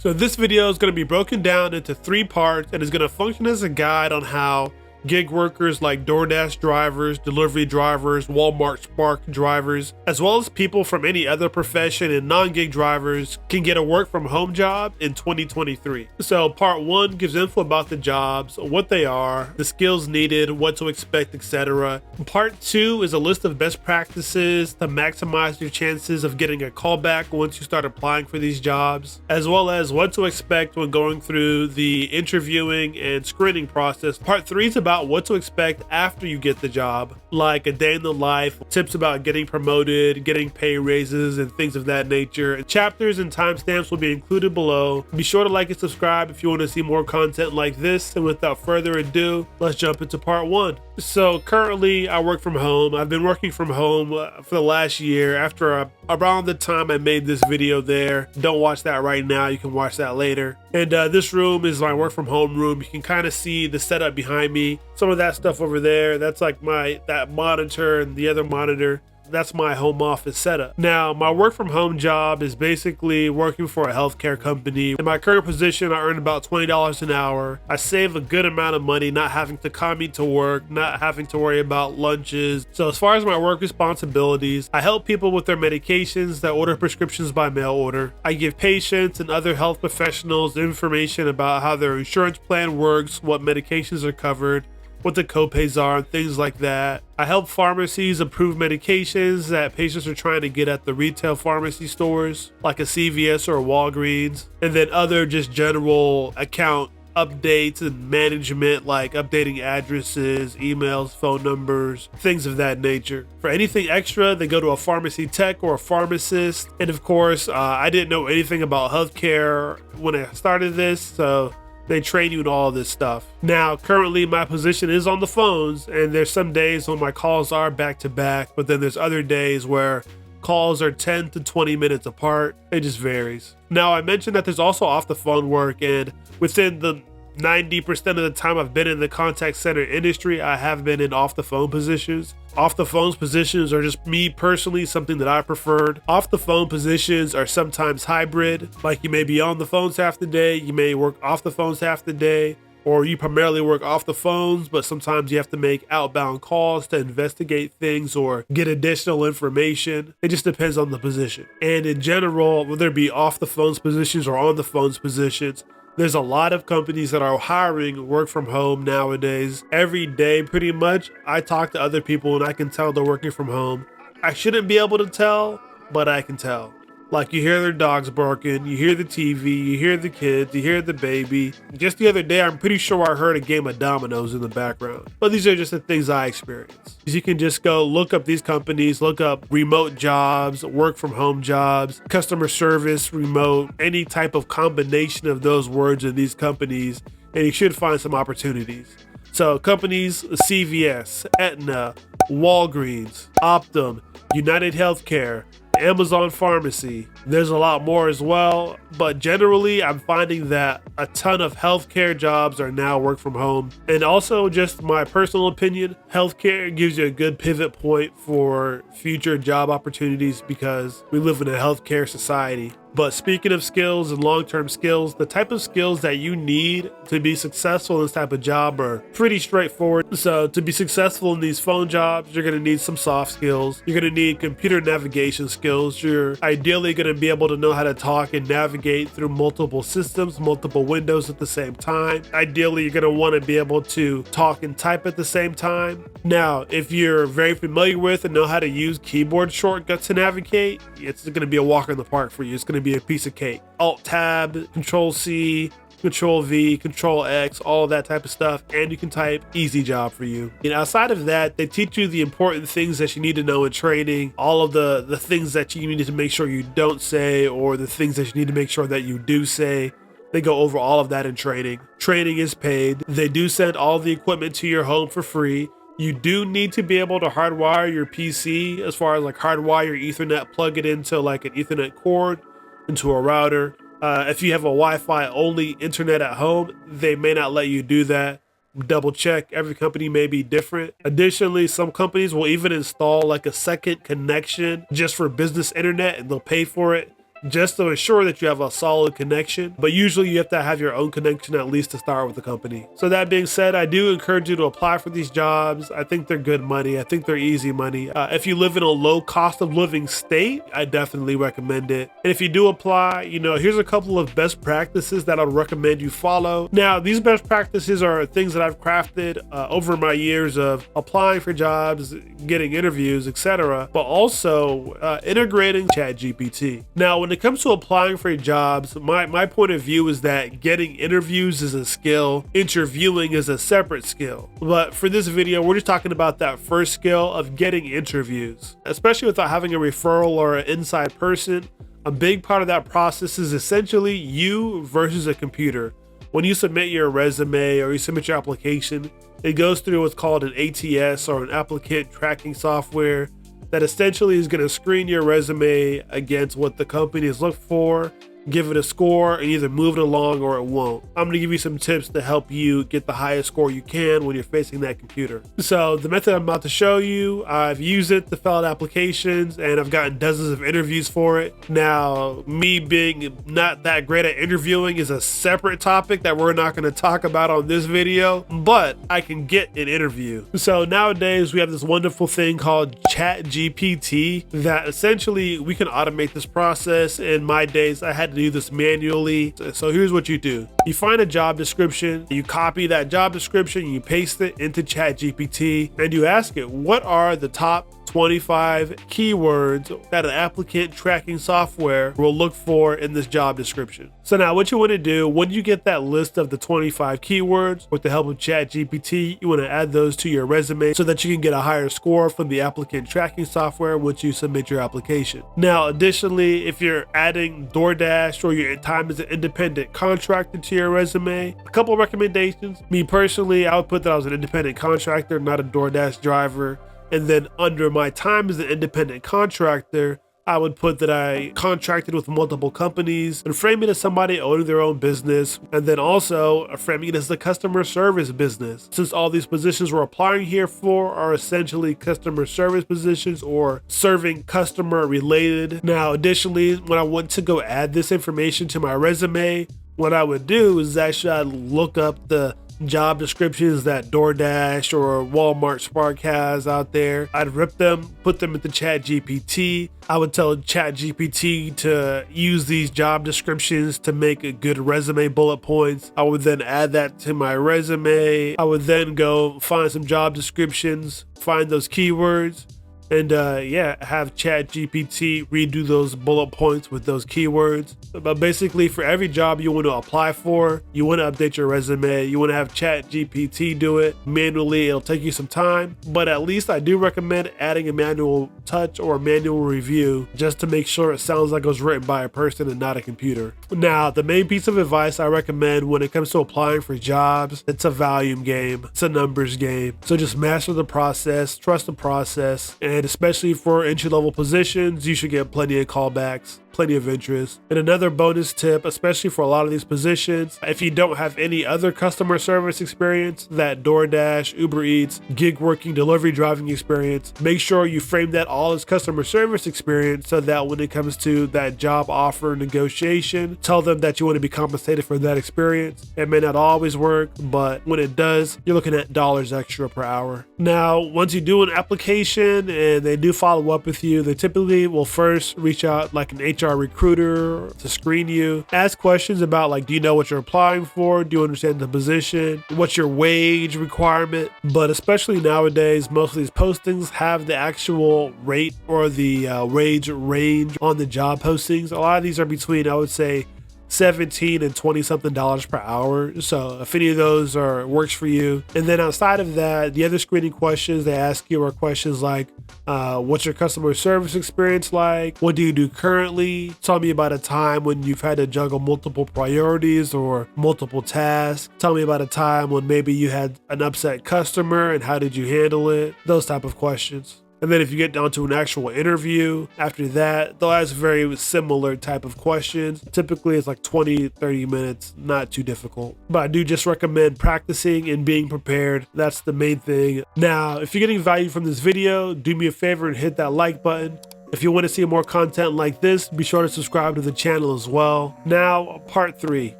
So this video is going to be broken down into 3 parts and is going to function as a guide on how gig workers like DoorDash drivers, delivery drivers, Walmart Spark drivers, as well as people from any other profession and non-gig drivers can get a work from home job in 2023. So part 1 gives info about the jobs, what they are, the skills needed, what to expect, etc. Part 2 is a list of best practices to maximize your chances of getting a callback once you start applying for these jobs, as well as what to expect when going through the interviewing and screening process. Part 3 is about what to expect after you get the job, like a day in the life, tips about getting promoted, getting pay raises, and things of that nature. Chapters and timestamps will be included below. Be sure to like and subscribe if you want to see more content like this. And without further ado, let's jump into part 1. So currently I work from home. I've been working from home for the last year after around the time I made this video there. Don't watch that right now. You can watch that later. And this room is my work from home room. You can kind of see the setup behind me. Some of that stuff over there, that's like that monitor, and the other monitor, that's my home office setup. Now, my work from home job is basically working for a healthcare company. In my current position, I earn about $20 an hour. I save a good amount of money not having to commute to work, not having to worry about lunches. So as far as my work responsibilities, I help people with their medications that order prescriptions by mail order. I give patients and other health professionals information about how their insurance plan works, what medications are covered, what the copays are, and things like that. I help pharmacies approve medications that patients are trying to get at the retail pharmacy stores, like a CVS or a Walgreens, and then other just general account updates and management, like updating addresses, emails, phone numbers, things of that nature. For anything extra, they go to a pharmacy tech or a pharmacist. And of course, I didn't know anything about healthcare when I started this, so they train you in all of this stuff. Now, currently my position is on the phones, and there's some days when my calls are back to back, but then there's other days where calls are 10 to 20 minutes apart. It just varies. Now, I mentioned that there's also off the phone work, and within the 90% of the time I've been in the contact center industry, I have been in off the phone positions. Off the phone positions are just me personally, something that I preferred. Off the phone positions are sometimes hybrid, like you may be on the phones half the day, you may work off the phones half the day, or you primarily work off the phones, but sometimes you have to make outbound calls to investigate things or get additional information. It just depends on the position. And in general, whether it be off the phones positions or on the phones positions, there's a lot of companies that are hiring work from home nowadays. Every day, pretty much, I talk to other people and I can tell they're working from home. I shouldn't be able to tell, but I can tell. Like, you hear their dogs barking, you hear the TV, you hear the kids, you hear the baby. Just the other day, I'm pretty sure I heard a game of dominoes in the background. But these are just the things I experience. You can just go look up these companies, look up remote jobs, work from home jobs, customer service, remote, any type of combination of those words in these companies, and you should find some opportunities. So companies, CVS, Aetna, Walgreens, Optum, United Healthcare, Amazon Pharmacy. There's a lot more as well, but generally I'm finding that a ton of healthcare jobs are now work from home. And also, just my personal opinion, healthcare gives you a good pivot point for future job opportunities because we live in a healthcare society. But speaking of skills and long-term skills, the type of skills that you need to be successful in this type of job are pretty straightforward. So to be successful in these phone jobs, you're going to need some soft skills. You're going to need computer navigation skills. You're ideally going to be able to know how to talk and navigate through multiple systems, multiple windows at the same time. Ideally, you're going to want to be able to talk and type at the same time. Now, if you're very familiar with and know how to use keyboard shortcuts to navigate, it's going to be a walk in the park for you. It's going to be a piece of cake. Alt-Tab, Control-C, Control-V, Control-X, all of that type of stuff, and you can type. Easy job for you. And outside of that, they teach you the important things that you need to know in training, all of the things that you need to make sure you don't say, or the things that you need to make sure that you do say. They go over all of that in training. Training is paid. They do send all the equipment to your home for free. You do need to be able to hardwire your PC, as far as like hardwire Ethernet, plug it into like an Ethernet cord, into a router. If you have a Wi-Fi only internet at home, they may not let you do that. Double check. Every company may be different. Additionally, some companies will even install like a second connection just for business internet, and they'll pay for it. just to ensure that you have a solid connection. But usually you have to have your own connection at least to start with the company. So that being said, I do encourage you to apply for these jobs. I think they're good money. I think they're easy money. If you live in a low cost of living state, I definitely recommend it. And if you do apply, here's a couple of best practices that I'd recommend you follow. Now, these best practices are things that I've crafted over my years of applying for jobs, getting interviews, etc., but also integrating ChatGPT. Now, when it comes to applying for jobs, my point of view is that getting interviews is a skill, interviewing is a separate skill. But for this video, we're just talking about that first skill of getting interviews. Especially without having a referral or an inside person, a big part of that process is essentially you versus a computer. When you submit your resume or you submit your application, it goes through what's called an ATS, or an applicant tracking software, that essentially is going to screen your resume against what the company is looking for, give it a score, and either move it along or it won't. I'm going to give you some tips to help you get the highest score you can when you're facing that computer. So the method I'm about to show you, I've used it to fill out applications and I've gotten dozens of interviews for it. Now, me being not that great at interviewing is a separate topic that we're not going to talk about on this video, but I can get an interview. So nowadays we have this wonderful thing called ChatGPT that essentially we can automate this process. In my days, I had to do this manually. So here's what you do. You find a job description, you copy that job description, you paste it into ChatGPT, and you ask it, what are the top 25 keywords that an applicant tracking software will look for in this job description. So now what you want to do, when you get that list of the 25 keywords with the help of ChatGPT, you want to add those to your resume so that you can get a higher score from the applicant tracking software once you submit your application. Now, additionally, if you're adding DoorDash or your time as an independent contractor to your resume, a couple of recommendations. Me personally, I would put that I was an independent contractor, not a DoorDash driver. And then under my time as an independent contractor, I would put that I contracted with multiple companies, and frame it as somebody owning their own business, and then also framing it as the customer service business, since all these positions we're applying here for are essentially customer service positions or serving customer related. Now, additionally, when I want to go add this information to my resume, what I would do is actually I'd look up the job descriptions that DoorDash or Walmart Spark has out there. I'd rip them, put them into ChatGPT. I would tell ChatGPT to use these job descriptions to make a good resume bullet points. I would then add that to my resume. I would then go find some job descriptions, find those keywords, and have ChatGPT redo those bullet points with those keywords. But basically, for every job you want to apply for, you want to update your resume, you want to have ChatGPT do it manually. It'll take you some time, but at least I do recommend adding a manual touch or a manual review just to make sure it sounds like it was written by a person and not a computer. Now, the main piece of advice I recommend when it comes to applying for jobs, it's a volume game, it's a numbers game. So just master the process, trust the process, and especially for entry-level positions, you should get plenty of callbacks, plenty of interest. And another bonus tip, especially for a lot of these positions, if you don't have any other customer service experience, that DoorDash, Uber Eats, gig working, delivery driving experience, make sure you frame that all as customer service experience so that when it comes to that job offer negotiation, tell them that you want to be compensated for that experience. It may not always work, but when it does, you're looking at dollars extra per hour. Now, once you do an application and they do follow up with you, they typically will first reach out like an HR recruiter to screen you, ask questions about like, do you know what you're applying for? Do you understand the position? What's your wage requirement? But especially nowadays, most of these postings have the actual rate or the wage range on the job postings. A lot of these are between, I would say, $17 and $20 something per hour. So if any of those works for you. And then outside of that, the other screening questions they ask you are questions like, what's your customer service experience like? What do you do currently? Tell me about a time when you've had to juggle multiple priorities or multiple tasks. Tell me about a time when maybe you had an upset customer and how did you handle it? Those type of questions. And then if you get down to an actual interview, after that, they'll ask very similar type of questions. Typically, it's like 20, 30 minutes, not too difficult. But I do just recommend practicing and being prepared. That's the main thing. Now, if you're getting value from this video, do me a favor and hit that like button. If you want to see more content like this, be sure to subscribe to the channel as well. Now, part 3.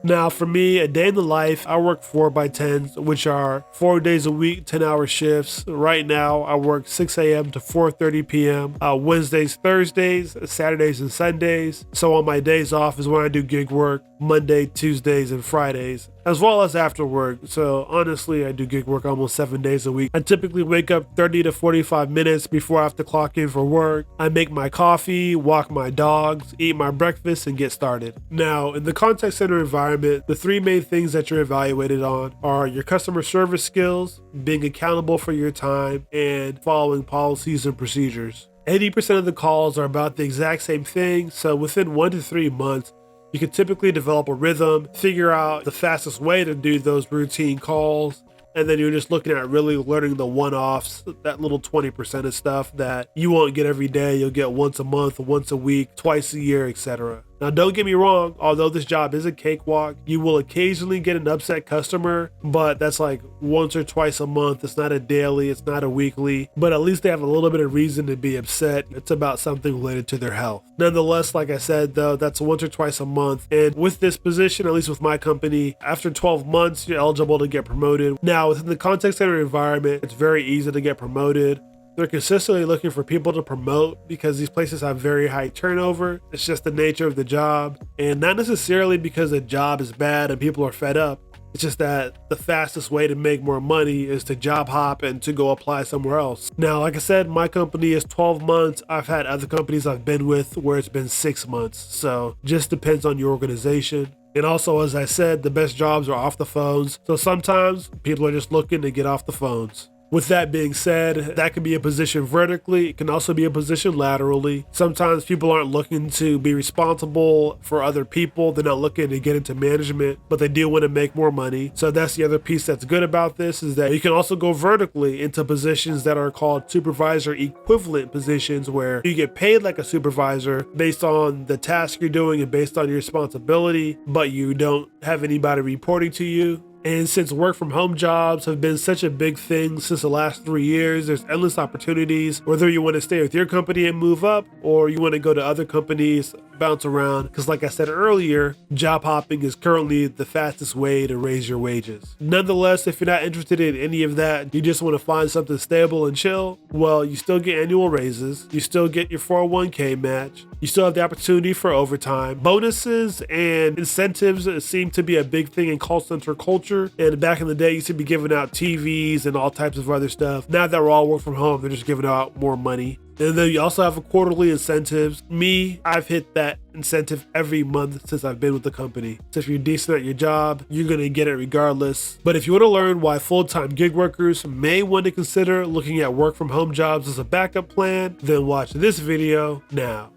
Now, for me, a day in the life, I work 4x10s, which are 4 days a week, 10-hour shifts. Right now, I work 6 a.m. to 4:30 p.m. Wednesdays, Thursdays, Saturdays, and Sundays. So on my days off is when I do gig work, Monday, Tuesdays, and Fridays, as well as after work. So honestly, I do gig work almost 7 days a week. I typically wake up 30 to 45 minutes before I have to clock in for work. I make my coffee, walk my dogs, eat my breakfast, and get started. Now, in the contact center environment, the 3 main things that you're evaluated on are your customer service skills, being accountable for your time, and following policies and procedures. 80% of the calls are about the exact same thing, so within 1 to 3 months, you can typically develop a rhythm, figure out the fastest way to do those routine calls, and then you're just looking at really learning the one-offs, that little 20% of stuff that you won't get every day. You'll get once a month, once a week, twice a year, etc. Now, don't get me wrong, although this job is a cakewalk, you will occasionally get an upset customer, but that's like once or twice a month. It's not a daily, it's not a weekly, but at least they have a little bit of reason to be upset. It's about something related to their health. Nonetheless, like I said, though, that's once or twice a month. And with this position, at least with my company, after 12 months, you're eligible to get promoted. Now, within the contact center environment, it's very easy to get promoted. They're consistently looking for people to promote because these places have very high turnover. It's just the nature of the job, and not necessarily because the job is bad and people are fed up. It's just that the fastest way to make more money is to job hop and to go apply somewhere else. Now, like I said, my company is 12 months. I've had other companies I've been with where it's been 6 months. So just depends on your organization. And also, as I said, the best jobs are off the phones. So sometimes people are just looking to get off the phones. With that being said, that can be a position vertically. It can also be a position laterally. Sometimes people aren't looking to be responsible for other people. They're not looking to get into management, but they do want to make more money. So that's the other piece that's good about this, is that you can also go vertically into positions that are called supervisor equivalent positions, where you get paid like a supervisor based on the task you're doing and based on your responsibility, but you don't have anybody reporting to you. And since work from home jobs have been such a big thing since the last 3 years, there's endless opportunities, whether you want to stay with your company and move up, or you want to go to other companies, bounce around. Because like I said earlier, job hopping is currently the fastest way to raise your wages. Nonetheless, if you're not interested in any of that, you just want to find something stable and chill, well, you still get annual raises, you still get your 401k match, you still have the opportunity for overtime. Bonuses and incentives seem to be a big thing in call center culture. And back in the day, you used to be giving out TVs and all types of other stuff. Now that we're all work from home, they're just giving out more money. And then you also have a quarterly incentives. Me, I've hit that incentive every month since I've been with the company. So if you're decent at your job, you're going to get it regardless. But if you want to learn why full-time gig workers may want to consider looking at work from home jobs as a backup plan, then watch this video now.